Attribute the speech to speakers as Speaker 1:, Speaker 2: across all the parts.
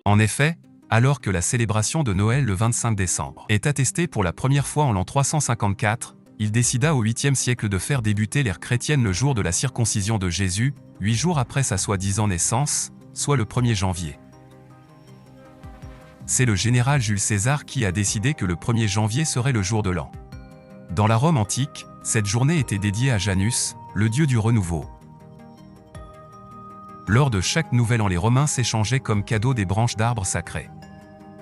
Speaker 1: En effet, alors que la célébration de Noël le 25 décembre est attestée pour la première fois en l'an 354, il décida au 8e siècle de faire débuter l'ère chrétienne le jour de la circoncision de Jésus, 8 jours après sa soi-disant naissance, soit le 1er janvier. C'est le général Jules César qui a décidé que le 1er janvier serait le jour de l'an. Dans la Rome antique, cette journée était dédiée à Janus, le dieu du renouveau. Lors de chaque nouvel an, les Romains s'échangeaient comme cadeau des branches d'arbres sacrés.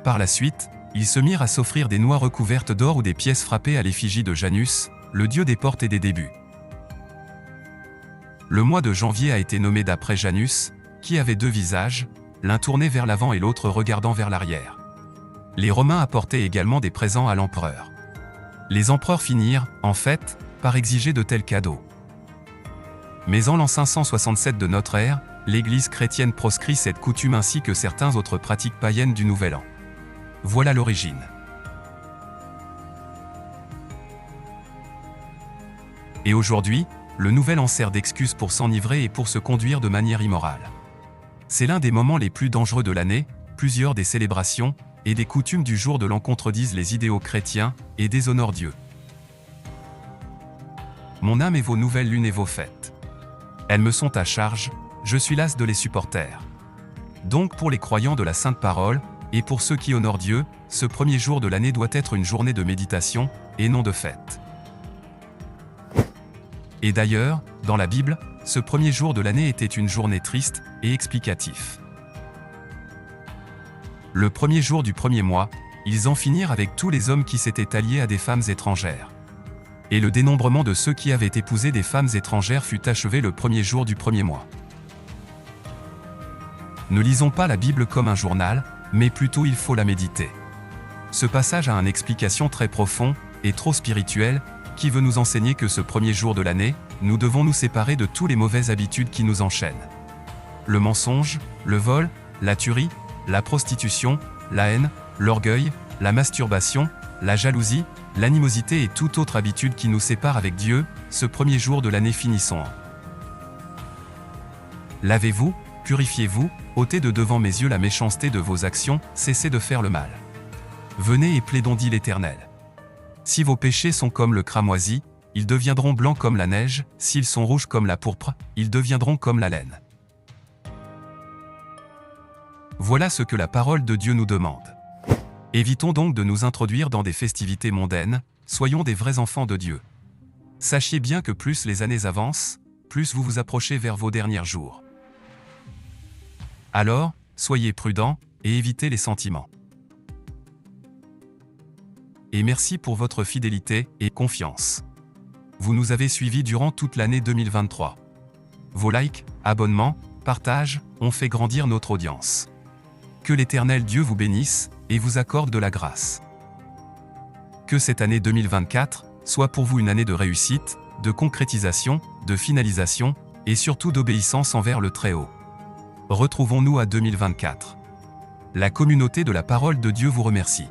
Speaker 1: Par la suite, ils se mirent à s'offrir des noix recouvertes d'or ou des pièces frappées à l'effigie de Janus, le dieu des portes et des débuts. Le mois de janvier a été nommé d'après Janus, qui avait 2 visages, l'un tourné vers l'avant et l'autre regardant vers l'arrière. Les Romains apportaient également des présents à l'empereur. Les empereurs finirent, en fait, par exiger de tels cadeaux. Mais en l'an 567 de notre ère, l'Église chrétienne proscrit cette coutume ainsi que certaines autres pratiques païennes du Nouvel An. Voilà l'origine. Et aujourd'hui, le Nouvel An sert d'excuse pour s'enivrer et pour se conduire de manière immorale. C'est l'un des moments les plus dangereux de l'année, plusieurs des célébrations et des coutumes du jour de l'an contredisent les idéaux chrétiens et déshonorent Dieu. Mon âme et vos nouvelles lunes et vos fêtes. Elles me sont à charge, je suis las de les supporter. Donc pour les croyants de la Sainte Parole, et pour ceux qui honorent Dieu, ce 1er jour de l'année doit être une journée de méditation, et non de fête. Et d'ailleurs, dans la Bible, ce 1er jour de l'année était une journée triste et explicatif. Le 1er jour du 1er mois, ils en finirent avec tous les hommes qui s'étaient alliés à des femmes étrangères. Et le dénombrement de ceux qui avaient épousé des femmes étrangères fut achevé le 1er jour du 1er mois. Ne lisons pas la Bible comme un journal, mais plutôt il faut la méditer. Ce passage a une explication très profonde et trop spirituelle, qui veut nous enseigner que ce 1er jour de l'année, nous devons nous séparer de toutes les mauvaises habitudes qui nous enchaînent. Le mensonge, le vol, la tuerie, la prostitution, la haine, l'orgueil, la masturbation, la jalousie, l'animosité et toute autre habitude qui nous sépare avec Dieu, ce 1er jour de l'année finissons. Lavez-vous, purifiez-vous, ôtez de devant mes yeux la méchanceté de vos actions, cessez de faire le mal. Venez et plaidons, dit l'Éternel. Si vos péchés sont comme le cramoisi, ils deviendront blancs comme la neige, s'ils sont rouges comme la pourpre, ils deviendront comme la laine. Voilà ce que la parole de Dieu nous demande. Évitons donc de nous introduire dans des festivités mondaines, soyons des vrais enfants de Dieu. Sachez bien que plus les années avancent, plus vous vous approchez vers vos derniers jours. Alors, soyez prudents et évitez les sentiments. Et merci pour votre fidélité et confiance. Vous nous avez suivis durant toute l'année 2023. Vos likes, abonnements, partages ont fait grandir notre audience. Que l'Éternel Dieu vous bénisse et vous accorde de la grâce. Que cette année 2024 soit pour vous une année de réussite, de concrétisation, de finalisation et surtout d'obéissance envers le Très-Haut. Retrouvons-nous à 2024. La communauté de la parole de Dieu vous remercie.